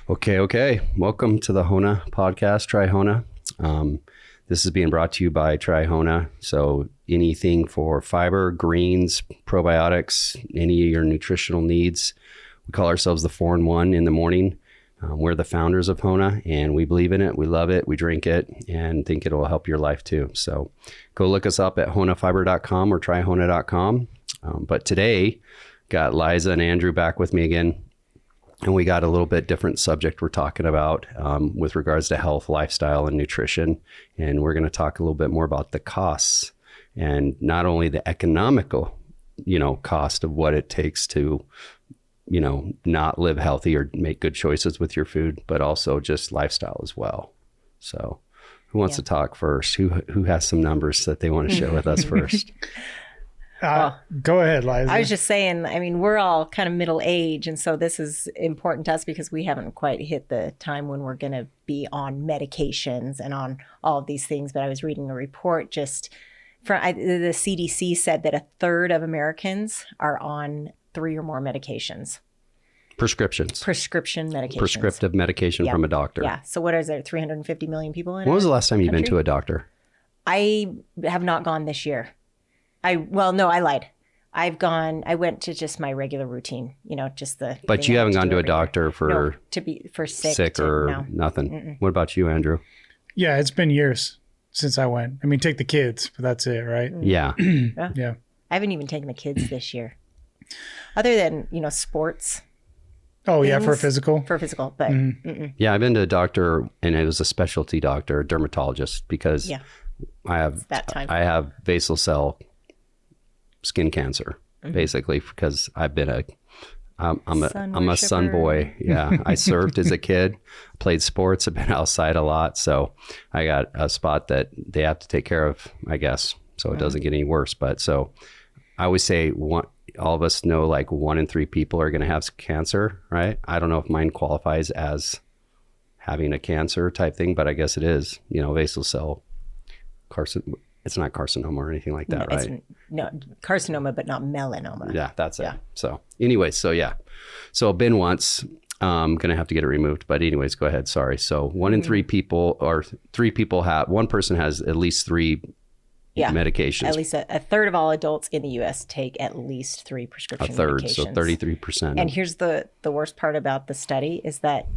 Okay. Welcome to the Hona Podcast, Try Hona. This is being brought to you by Try Hona. So anything for fiber, greens, probiotics, any of your nutritional needs. We call ourselves the 4-in-1 in the morning. We're the founders of Hona, and we believe in it. We love it. We drink it and think it will help your life too. So go look us up at honafiber.com or tryhona.com. But today, got Eliza and Andrew back with me again. And we got a little bit different subject we're talking about with regards to health, lifestyle, and nutrition. And we're going to talk a little bit more about the costs and not only the economical, cost of what it takes to, not live healthy or make good choices with your food, but also just lifestyle as well. So who wants to talk first? Who has some numbers that they want to share with us first? Go ahead, Liza. I was just saying, we're all kind of middle age. And so this is important to us because we haven't quite hit the time when we're going to be on medications and on all of these things. But I was reading a report just from the CDC said that 1/3 of Americans are on 3 or more medications. Prescription medications. Prescriptive medication from a doctor. Yeah. So what is there, 350 million people in When was the last time you've been to a doctor? I have not gone this year. I lied. I went to just my regular routine, just the. But you haven't gone to a doctor for sick or nothing. Mm-mm. What about you, Andrew? Yeah, it's been years since I went. Take the kids, but that's it, right? Yeah. Yeah. I haven't even taken the kids this year, other than sports. Oh yeah, for physical, but yeah, I've been to a doctor, and it was a specialty doctor, a dermatologist, because I have basal cell skin cancer, basically, because I've been I'm a sun boy. Yeah. I surfed as a kid, played sports, I've been outside a lot. So I got a spot that they have to take care of, I guess, so it doesn't get any worse. But so I always say all of us know like 1 in 3 people are going to have cancer, right? I don't know if mine qualifies as having a cancer type thing, but I guess it is, basal cell carcinoma. It's not carcinoma or anything like that, right? No, carcinoma, but not melanoma. Yeah, that's it. So anyway, so I've been once. I'm going to have to get it removed. But anyways, go ahead. Sorry. So 1 in 3 people, or 3 people one person has at least 3 medications. At least 1/3 of all adults in the U.S. take at least 3 prescription medications. So 33%. And here's the worst part about the study is that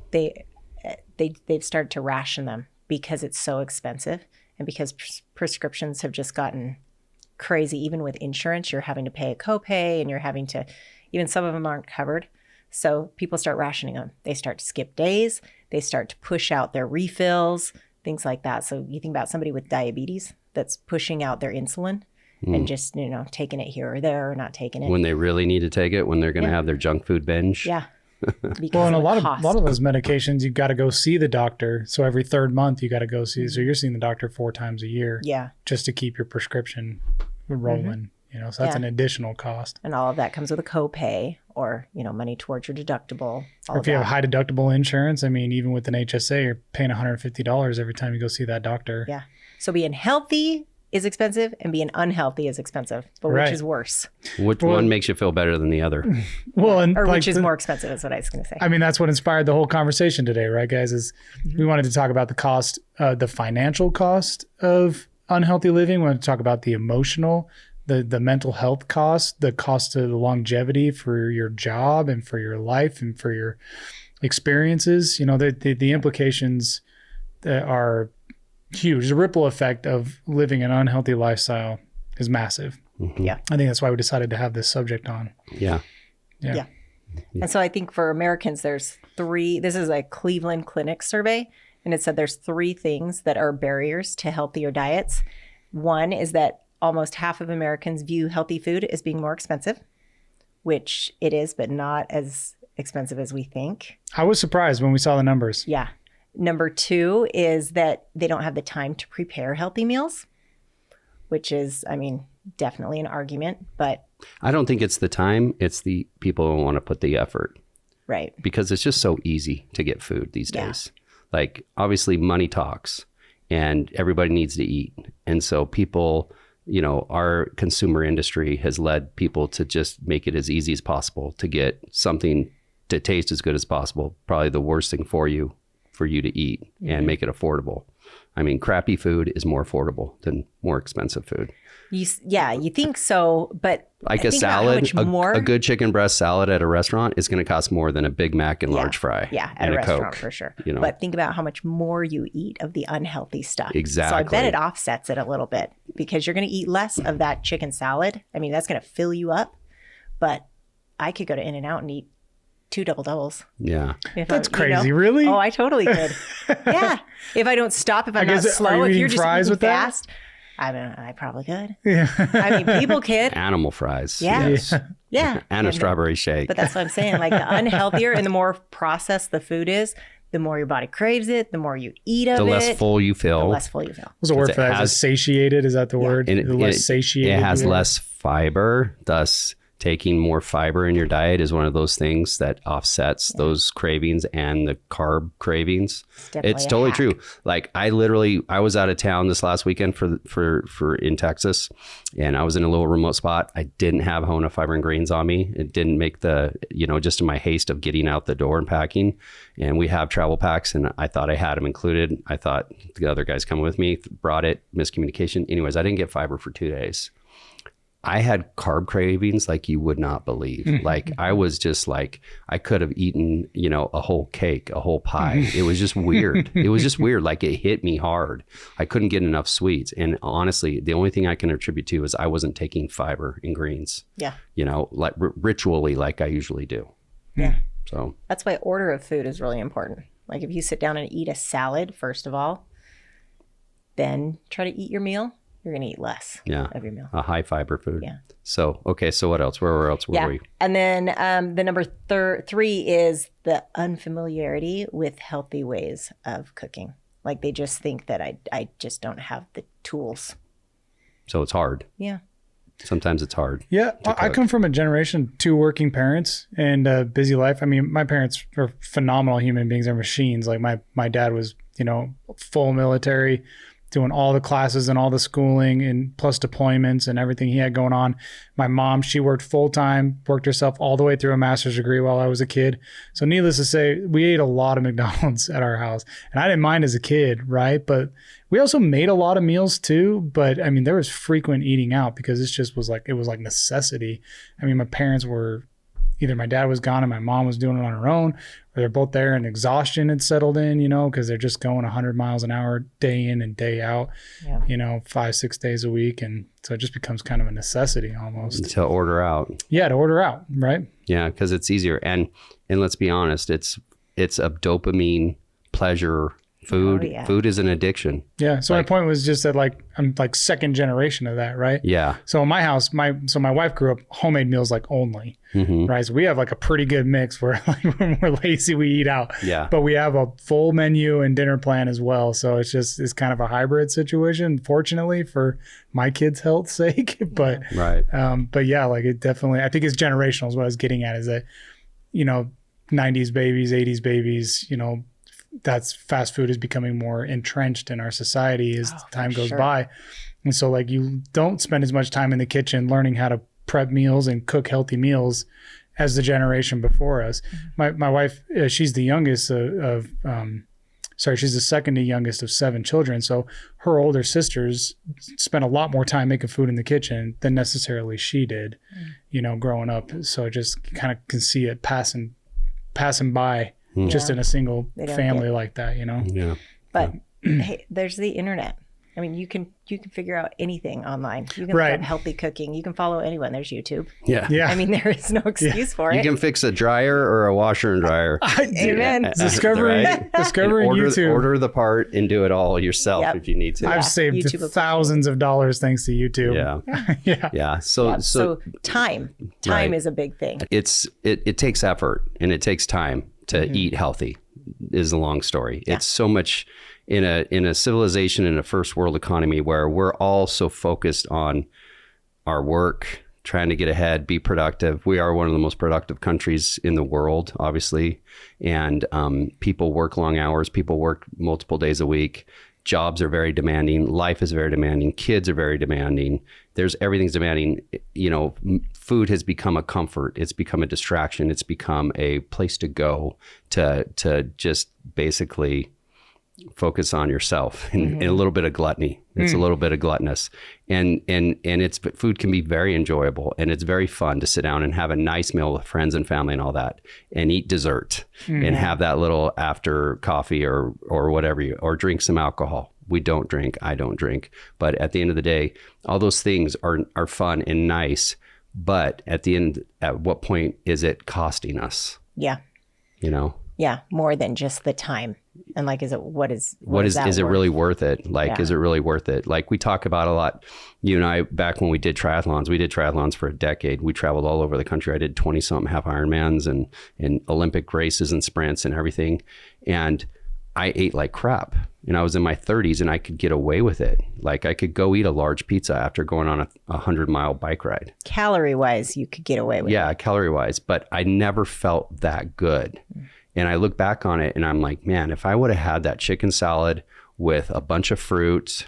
they've started to ration them because it's so expensive. And because prescriptions have just gotten crazy, even with insurance, you're having to pay a copay and you're having to, even some of them aren't covered. So people start rationing them. They start to skip days. They start to push out their refills, things like that. So you think about somebody with diabetes that's pushing out their insulin and just, taking it here or there or not taking it. When they really need to take it, when they're going to have their junk food binge. Yeah. Well, and a lot of those medications, you've got to go see the doctor. So every 3rd month, you got to go see. So you're seeing the doctor 4 times a year. Yeah. Just to keep your prescription rolling. So that's an additional cost. And all of that comes with a copay or, money towards your deductible. Or if you have high deductible insurance, even with an HSA, you're paying $150 every time you go see that doctor. Yeah. So being healthy is expensive and being unhealthy is expensive, but which is worse? Which one makes you feel better than the other? Or which is more expensive is what I was going to say. That's what inspired the whole conversation today, right, guys? Is we wanted to talk about the cost, the financial cost of unhealthy living. We wanted to talk about the emotional, the mental health cost, the cost of the longevity for your job and for your life and for your experiences. The implications that are huge. The ripple effect of living an unhealthy lifestyle is massive. Mm-hmm. Yeah. I think that's why we decided to have this subject on. Yeah. And so I think for Americans, there's 3, this is a Cleveland Clinic survey, and it said there's 3 things that are barriers to healthier diets. One is that almost half of Americans view healthy food as being more expensive, which it is, but not as expensive as we think. I was surprised when we saw the numbers. Yeah. Number 2 is that they don't have the time to prepare healthy meals, which is, definitely an argument, but. I don't think it's the time. It's the people who want to put the effort. Right. Because it's just so easy to get food these days. Like, obviously money talks and everybody needs to eat. And so people, our consumer industry has led people to just make it as easy as possible to get something to taste as good as possible. Probably the worst thing for you to eat and make it affordable. I mean, crappy food is more affordable than more expensive food. You think so, but like a salad, a good chicken breast salad at a restaurant is going to cost more than a Big Mac and large fry. Yeah, at and a restaurant Coke, for sure. You know? But think about how much more you eat of the unhealthy stuff. Exactly. So I bet it offsets it a little bit because you're going to eat less of that chicken salad. I mean, that's going to fill you up. But I could go to In-N-Out and eat 2 double doubles. Yeah. That's crazy. Really? Oh, I totally could. Yeah. If I don't stop, if I'm not slow, if you're just eating fast. I mean, I probably could. Yeah. I mean, people could. Animal fries. Yeah. Yes. Yeah. And a strawberry shake. But that's what I'm saying. Like the unhealthier and the more processed the food is, the more your body craves it, the more you eat of it. The less full you feel. The less full you feel. What's the word for that? Is it satiated? Is that the word? And the less satiated. It has less fiber, thus taking more fiber in your diet is one of those things that offsets those cravings and the carb cravings. It's totally true. Like I was out of town this last weekend for in Texas, and I was in a little remote spot. I didn't have Hona Fiber and Greens on me. It didn't make the, just in my haste of getting out the door and packing. And we have travel packs, and I thought I had them included. I thought the other guys coming with me brought it, miscommunication. Anyways, I didn't get fiber for 2 days. I had carb cravings like you would not believe. Like I was just like, I could have eaten, a whole cake, a whole pie. It was just weird. It was just weird. Like it hit me hard. I couldn't get enough sweets. And honestly, the only thing I can attribute to is I wasn't taking fiber and greens. Yeah. Like ritually, like I usually do. Yeah. So that's why order of food is really important. Like if you sit down and eat a salad, first of all, then try to eat your meal. You're going to eat less of your meal. A high fiber food. Yeah. So, okay. So what else? Where else were we? And then the number 3 is the unfamiliarity with healthy ways of cooking. Like they just think that I just don't have the tools. So it's hard. Yeah. Sometimes it's hard. Yeah. I come from a generation, 2 working parents and a busy life. I mean, my parents are phenomenal human beings. They're machines. Like my dad was, full military, doing all the classes and all the schooling and plus deployments and everything he had going on. My mom, she worked full-time, worked herself all the way through a master's degree while I was a kid. So needless to say, we ate a lot of McDonald's at our house. And I didn't mind as a kid, right? But we also made a lot of meals too. But I mean, there was frequent eating out because it was like necessity. I mean, my parents were, either my dad was gone and my mom was doing it on her own, or they're both there and exhaustion had settled in, because they're just going 100 miles an hour day in and day out, 5-6 days a week. And so it just becomes kind of a necessity almost. To order out. Yeah, to order out, right? Yeah, because it's easier. And let's be honest, it's a dopamine pleasure food. Oh, yeah. Food is an addiction. Yeah. So my point was just that I'm like second generation of that, right? Yeah. So in my house, my wife grew up homemade meals only, right? So we have a pretty good mix where when we're lazy, we eat out. Yeah. But we have a full menu and dinner plan as well. So it's kind of a hybrid situation, fortunately for my kids' health's sake. But right. But yeah, it definitely, I think it's generational is what I was getting at, is that, 90s babies, 80s babies, that's fast food is becoming more entrenched in our society as time goes by. And so you don't spend as much time in the kitchen learning how to prep meals and cook healthy meals as the generation before us. Mm-hmm. My wife, she's the youngest she's the second to youngest of 7 children. So her older sisters spent a lot more time making food in the kitchen than necessarily she did, growing up. So I just kind of can see it passing by. Just in a single family like that, Yeah. But hey, there's the internet. I mean, you can figure out anything online. You can look up healthy cooking. You can follow anyone. There's YouTube. Yeah. I mean, there is no excuse for it. You can fix a dryer or a washer and dryer. Amen. Discovering YouTube. Order the part and do it all yourself if you need to. I've saved thousands of dollars thanks to YouTube. Yeah. So time is a big thing. It takes effort and it takes time to eat healthy is the long story. It's so much in a civilization, in a first world economy where we're all so focused on our work, trying to get ahead, be productive. We are one of the most productive countries in the world, obviously. And people work long hours. People work multiple days a week. Jobs are very demanding. Life is very demanding. Kids are very demanding. Everything's demanding. You know, food has become a comfort. It's become a distraction. It's become a place to go to just basically focus on yourself and a little bit of gluttony. It's a little bit of gluttonous, and food can be very enjoyable, and it's very fun to sit down and have a nice meal with friends and family and all that, and eat dessert and have that little after coffee or whatever or drink some alcohol. We don't drink. I don't drink. But at the end of the day, all those things are fun and nice. But at the end, at what point is it costing us? Yeah. You know? Yeah. More than just the time. And like, is it really worth it? Like, is it really worth it? Like we talk about a lot, you and I, back when we did triathlons for a decade. We traveled all over the country. I did 20 something half Ironmans and Olympic races and sprints and everything. And I ate like crap, and I was in my 30s and I could get away with it. Like I could go eat a large pizza after going on a 100-mile bike ride. Calorie wise, you could get away with it. Yeah, calorie wise, but I never felt that good. And I look back on it and I'm like, man, if I would have had that chicken salad with a bunch of fruit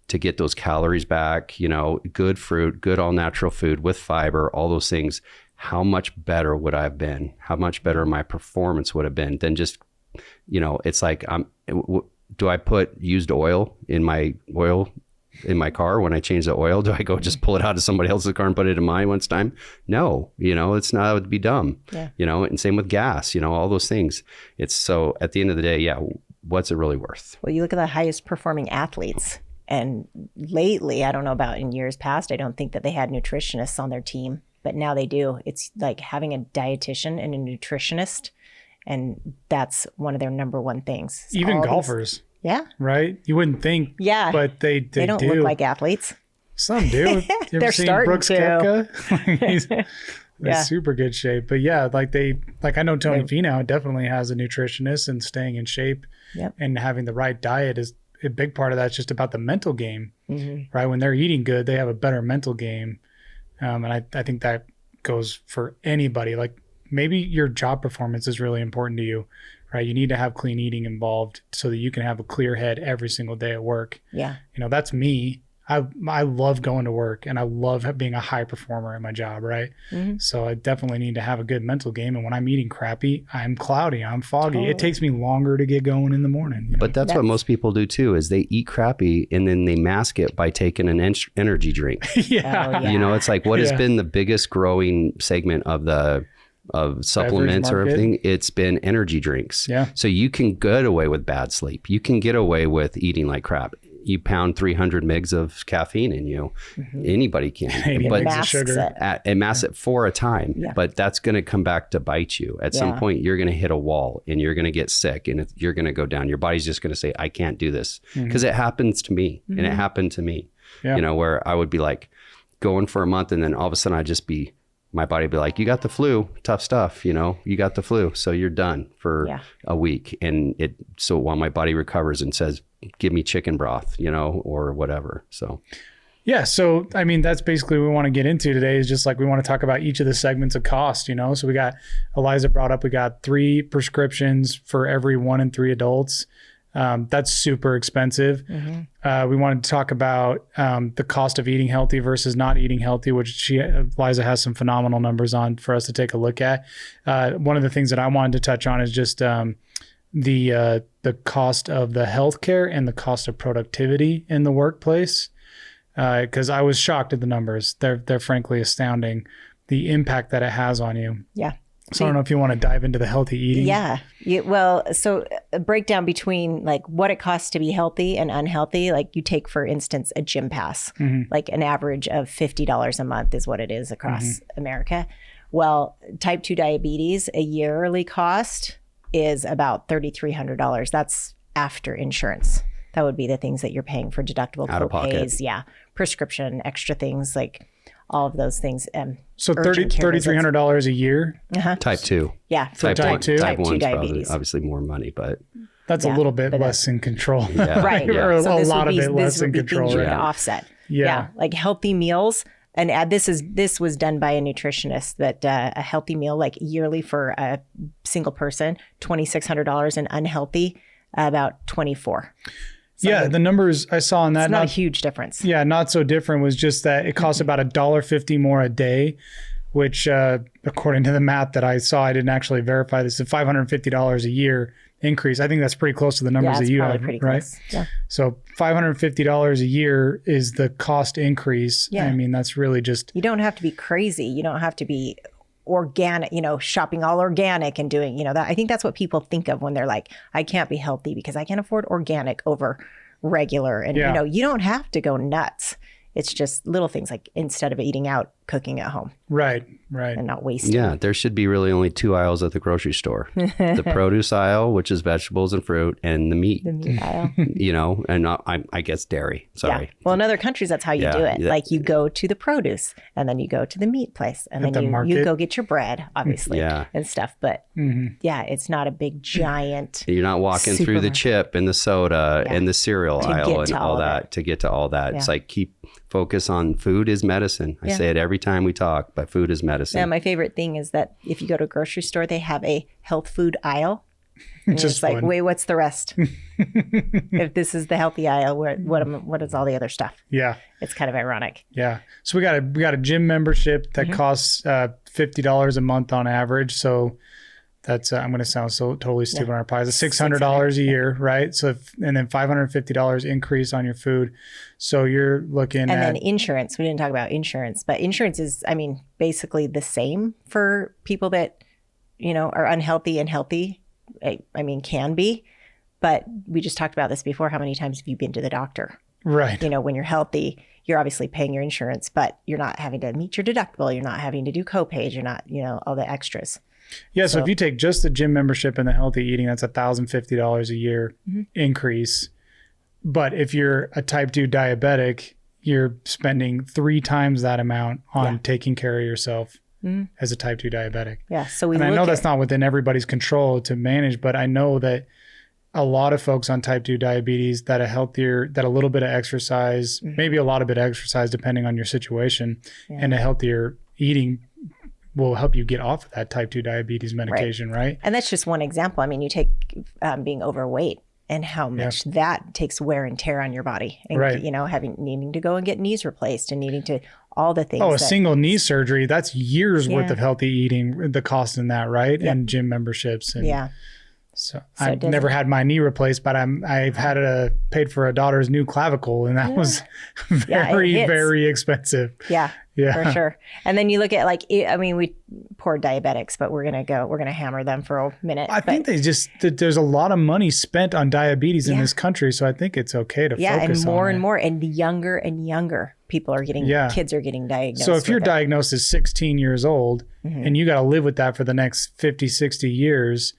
to get those calories back, you know, good fruit, good all natural food with fiber, all those things, how much better would I have been? How much better my performance would have been than just, you know, it's like, do I put used oil in my car when I change the oil? Do I go just pull it out of somebody else's car and put it in mine once time? No, you know, it's not, it would be dumb, you know, and same with gas, you know, all those things. It's so at the end of the day, yeah, what's it really worth? Well, you look at the highest performing athletes, and lately, I don't know about in years past, I don't think that they had nutritionists on their team, but now they do. It's like having a dietitian and a nutritionist. And that's one of their number one things. Even golfers. Yeah. Right? You wouldn't think. Yeah. But they don't do. Look like athletes. Some do. You They're starting Brooks to. Koepka? He's in super good shape. But yeah, I know Tony Finau definitely has a nutritionist, and staying in shape and having the right diet is a big part of that's just about the mental game, right? When they're eating good, they have a better mental game. And I think that goes for anybody. Like, maybe your job performance is really important to you, right? You need to have clean eating involved so that you can have a clear head every single day at work. Yeah. You know, that's me. I love going to work, and I love being a high performer at my job, right? So I definitely need to have a good mental game. And when I'm eating crappy, I'm cloudy, I'm foggy. Totally. It takes me longer to get going in the morning. But that's what most people do too, is they eat crappy and then they mask it by taking an energy drink. You know, it's like, what has been the biggest growing segment of supplements or everything? It's been energy drinks. Yeah. So you can get away with bad sleep. You can get away with eating like crap. You pound 300 mgs of caffeine in you. Anybody can. But it masks it for a time. Yeah. But that's going to come back to bite you. At some point, you're going to hit a wall and you're going to get sick and you're going to go down. Your body's just going to say, I can't do this. Because it happens to me. And it happened to me. You know, where I would be like going for a month, and then all of a sudden I'd just be, my body would be like, you got the flu, tough stuff, you know, you got the flu. So you're done for a week. And so while my body recovers and says, give me chicken broth, you know, or whatever. So. Yeah. So, I mean, that's basically what we want to get into today, is just like, we want to talk about each of the segments of cost, you know? So we got, Eliza brought up, we got 3 prescriptions for every 1 in 3 adults. That's super expensive. We wanted to talk about the cost of eating healthy versus not eating healthy, which Eliza has some phenomenal numbers on for us to take a look at. One of the things that I wanted to touch on is just the cost of the healthcare and the cost of productivity in the workplace. Because I was shocked at the numbers. They're frankly astounding, the impact that it has on you. Yeah. So I don't know if you want to dive into the healthy eating. Yeah. Well, so a breakdown between like what it costs to be healthy and unhealthy. Like you take, for instance, a gym pass, like an average of $50 a month is what it is across America. Well, type 2 diabetes, a yearly cost is about $3,300. That's after insurance. That would be the things that you're paying for deductible co-pays. Yeah. Prescription, extra things, like all of those things. So $3,300 a year? Type 2. Yeah. For type 2? Type 2 diabetes. Obviously more money, but. That's a little bit less in control. Right. Or so a lot of it less in control. To offset. Yeah. Like healthy meals. And this was done by a nutritionist, that a healthy meal, like yearly for a single person, $2,600, and unhealthy, about 24. Yeah, the numbers I saw on that, it's not a huge difference. Yeah, not so different, was just that it costs about $1.50 more a day, which according to the math that I saw, I didn't actually verify this, is $550 a year increase. I think that's pretty close to the numbers that you have, right? Close. Yeah. So $550 a year is the cost increase. Yeah. I mean, that's really just... You don't have to be crazy. You don't have to be organic, shopping all organic and doing, that. I think that's what people think of when they're like, I can't be healthy because I can't afford organic over regular. And, you don't have to go nuts. It's just little things, like instead of eating out, cooking at home. Right. And not wasting. Yeah, there should be really only 2 aisles at the grocery store. The produce aisle, which is vegetables and fruit, and the meat. The meat aisle. And not, I guess dairy. Sorry. Yeah. Well, in other countries, that's how you do it. Like you go to the produce, and then you go to the meat place, and then you go get your bread, obviously, and stuff. But it's not a big giant. You're not walking through the chip and the soda and the cereal aisle and all that to get to all that. Yeah. It's like focus on food is medicine. I say it every time we talk, but food is medicine. Yeah, my favorite thing is that if you go to a grocery store, they have a health food aisle. And it's like, wait, what's the rest? If this is the healthy aisle, what is all the other stuff? Yeah, it's kind of ironic. Yeah, so we got a gym membership that costs $50 a month on average. So that's I'm going to sound so totally stupid on our pies. It's $600 a year, right? So and then $550 increase on your food. So you're looking at... And then insurance. We didn't talk about insurance, but insurance is, basically the same for people that, are unhealthy and healthy. Can be. But we just talked about this before. How many times have you been to the doctor? Right. When you're healthy, you're obviously paying your insurance, but you're not having to meet your deductible. You're not having to do copays. You're not, all the extras. Yeah, so if you take just the gym membership and the healthy eating, that's $1,050 a year increase. But if you're a type 2 diabetic, you're spending 3 times that amount on taking care of yourself as a type 2 diabetic. Yeah, so I know that's not within everybody's control to manage, but I know that a lot of folks on type 2 diabetes that a little bit of exercise, maybe a lot of bit of exercise depending on your situation, and a healthier eating will help you get off of that type 2 diabetes medication, right? And that's just one example. You take being overweight and how much that takes wear and tear on your body. And, needing to go and get knees replaced and needing to, all the things. Oh, a single knee surgery, that's years worth of healthy eating, the cost in that, right? Yep. And gym memberships. And So I've never had my knee replaced, but I've had paid for a daughter's new clavicle, and that was very expensive. Yeah, for sure. And then you look at we poor diabetics, but we're gonna hammer them for a minute. I think there's a lot of money spent on diabetes in this country, so I think it's okay to focus on it. And more, and younger and younger people are getting, kids are getting diagnosed. So if you're diagnosed as 16 years old and you got to live with that for the next 50, 60 years.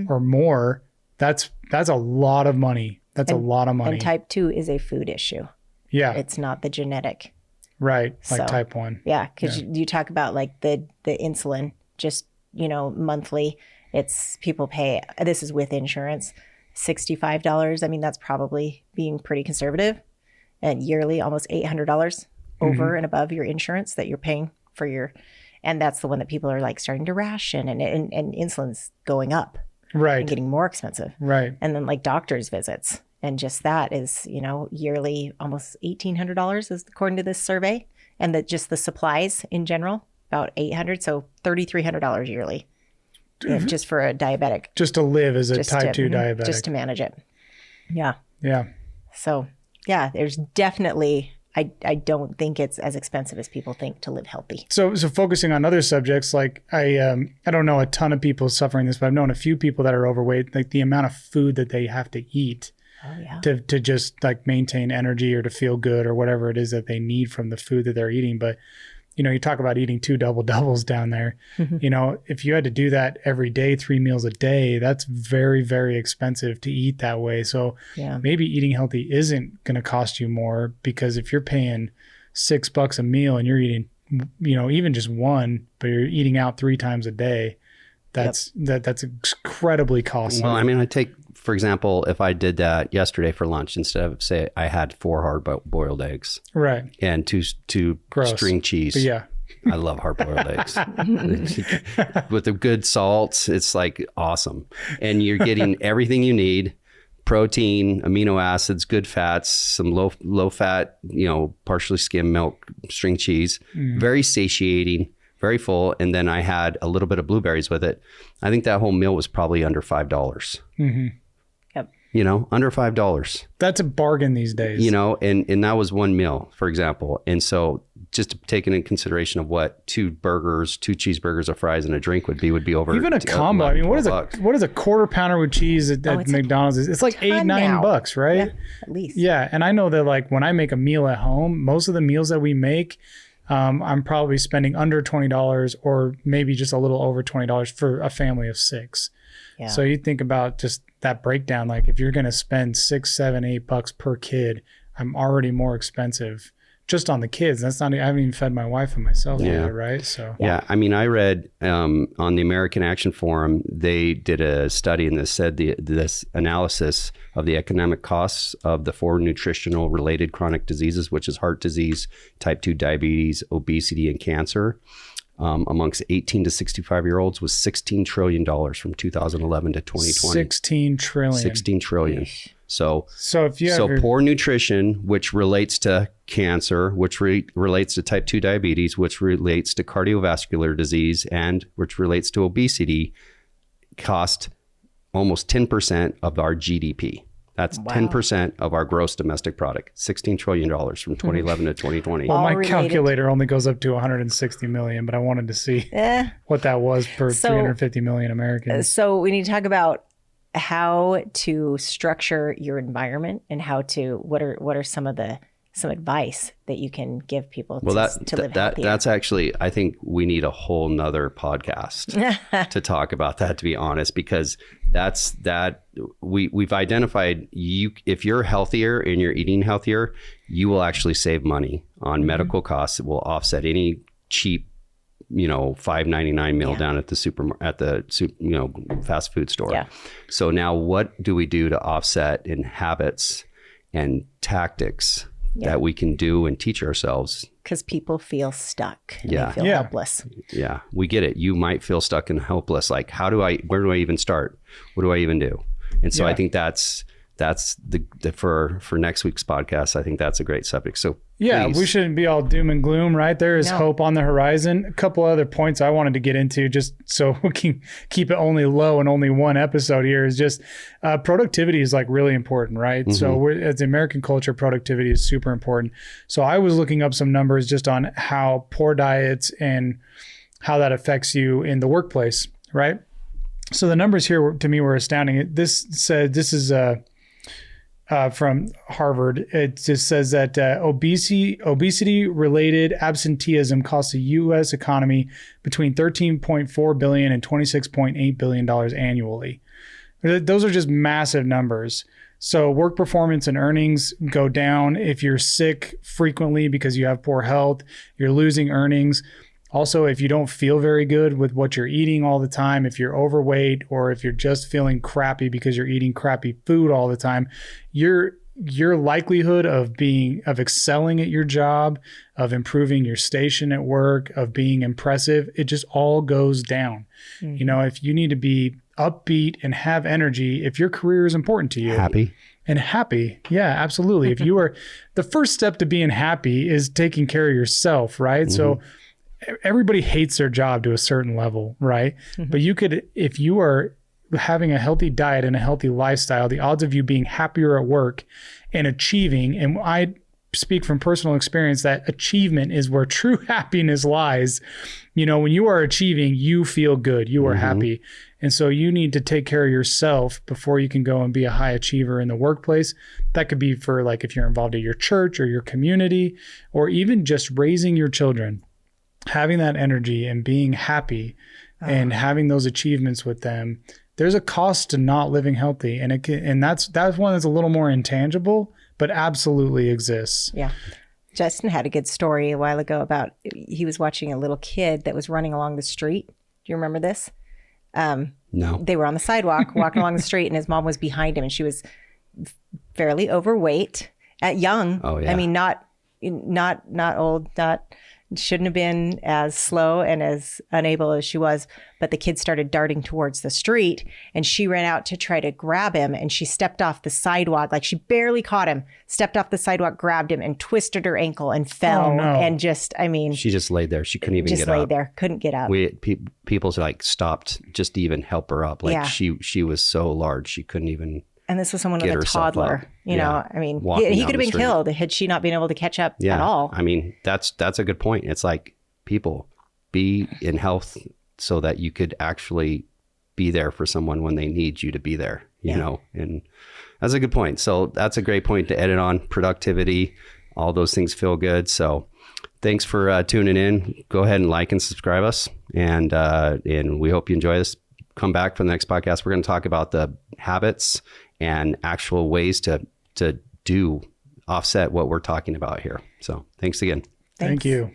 Or more, that's a lot of money. That's a lot of money. And type 2 is a food issue. Yeah. It's not the genetic. Right. Like type 1. Yeah. Because you talk about the insulin, just, monthly, it's people pay, this is with insurance, $65. That's probably being pretty conservative. And yearly, almost $800 over and above your insurance that you're paying for your, and that's the one that people are starting to ration and insulin's going up. Right. And getting more expensive. Right. And then doctor's visits. And just that is, yearly almost $1,800 is according to this survey. And just the supplies in general, about $800. So $3,300 yearly. Just for a diabetic. Just to live as a type 2 diabetic. Just to manage it. Yeah. Yeah. So there's definitely, I don't think it's as expensive as people think to live healthy. So focusing on other subjects, I don't know a ton of people suffering this, but I've known a few people that are overweight, the amount of food that they have to eat to just maintain energy or to feel good or whatever it is that they need from the food that they're eating. But, you talk about eating 2 doubles down there. If you had to do that every day, 3 meals a day, that's very, very expensive to eat that way. So maybe eating healthy isn't going to cost you more, because if you're paying $6 a meal and you're eating, even just one, but you're eating out 3 times a day, that's incredibly costly. Well, I take for example, if I did that yesterday for lunch, instead of say I had 4 hard-boiled eggs, right, and two Gross. string cheese. But yeah. I love hard-boiled eggs with the good salts. It's like awesome, and you're getting everything you need: protein, amino acids, good fats, some low fat, partially skimmed milk, string cheese. Very satiating, very full. And then I had a little bit of blueberries with it. I think that whole meal was probably under $5. Yep. Under $5. That's a bargain these days. And that was one meal, for example. And so just taking into consideration of what 2 cheeseburgers, of fries, and a drink would be over. Even a combo. I mean, what is a quarter pounder with cheese at McDonald's? It's like $8-9, right? Yeah, at least. Yeah. And I know that like when I make a meal at home, most of the meals that we make, I'm probably spending under $20 or maybe just a little over $20 for a family of 6. Yeah. So you think about just that breakdown. Like if you're going to spend $6, $7, $8 per kid, I'm already more expensive just on the kids. That's not, I haven't even fed my wife and myself yet, right? So yeah. I mean, I read on the American Action Forum, they did a study and this said this analysis of the economic costs of the 4 nutritional related chronic diseases, which is heart disease, type 2 diabetes, obesity, and cancer. Amongst 18 to 65-year-olds was $16 trillion from 2011 to 2020. 16 trillion. 16 trillion. So if you have poor nutrition, which relates to cancer, which relates to type 2 diabetes, which relates to cardiovascular disease, and which relates to obesity, cost almost 10% of our GDP. That's 10% of our gross domestic product, $16 trillion from 2011 to 2020. Well, my calculator only goes up to 160 million, but I wanted to see what that was per 350 million Americans. So we need to talk about how to structure your environment and what are some advice that you can give people to live healthier. That's actually, I think we need a whole nother podcast to talk about that, to be honest, because we've identified if you're healthier and you're eating healthier, you will actually save money on medical costs. It will offset any cheap, $5.99 meal down at the fast food store. Yeah. So now what do we do to offset in habits and tactics that we can do and teach ourselves? Because people feel stuck. And they feel helpless. Yeah, we get it. You might feel stuck and helpless. Like, where do I even start? What do I even do? And so I think that's for next week's podcast. I think that's a great subject. So please. We shouldn't be all doom and gloom, right? There is hope on the horizon. A couple other points I wanted to get into just so we can keep it only low and only one episode here is just productivity is like really important, right? Mm-hmm. So as the American culture, productivity is super important. So I was looking up some numbers just on how poor diets and how that affects you in the workplace, right? So the numbers here to me were astounding. This is from Harvard. It just says that obesity-related absenteeism costs the U.S. economy between $13.4 billion and $26.8 billion annually. Those are just massive numbers. So work performance and earnings go down if you're sick frequently because you have poor health. You're losing earnings. Also, if you don't feel very good with what you're eating all the time, if you're overweight, or if you're just feeling crappy because you're eating crappy food all the time, your likelihood of excelling at your job, of improving your station at work, of being impressive, it just all goes down. Mm-hmm. If you need to be upbeat and have energy, if your career is important to you. Happy. Yeah, absolutely. If you are, the first step to being happy is taking care of yourself, right? Mm-hmm. So everybody hates their job to a certain level, right? Mm-hmm. But if you are having a healthy diet and a healthy lifestyle, the odds of you being happier at work and achieving, and I speak from personal experience that achievement is where true happiness lies. When you are achieving, you feel good, you are happy. And so you need to take care of yourself before you can go and be a high achiever in the workplace. That could be for like if you're involved at your church or your community, or even just raising your children. Having that energy and being happy and having those achievements with them, there's a cost to not living healthy. And that's one that's a little more intangible, but absolutely exists. Yeah. Justin had a good story a while ago about he was watching a little kid that was running along the street. Do you remember this? No. They were on the sidewalk walking along the street, and his mom was behind him, and she was fairly overweight, young. Oh, yeah. I mean, not old, shouldn't have been as slow and as unable as she was, but the kid started darting towards the street, and she ran out to try to grab him, and she stepped off the sidewalk. Like, she barely caught him, stepped off the sidewalk, grabbed him, and twisted her ankle and fell. Oh, no. And just, I mean, She just laid there. She couldn't even just get up. laid there, couldn't get up. People like stopped just to even help her up. Like Yeah. she was so large, she couldn't even. And this was someone with Get a herself toddler, up. you know, I mean, Walking he down could have the been street. killed had she not been able to catch up Yeah. at all. I mean, that's a good point. It's like, people, be in health so that you could actually be there for someone when they need you to be there, you know, and that's a good point. So that's a great point to edit on. Productivity, all those things feel good. So thanks for tuning in. Go ahead and like and subscribe us. And we hope you enjoy this. Come back for the next podcast. We're going to talk about the habits and actual ways to offset what we're talking about here. So thanks again. Thank you.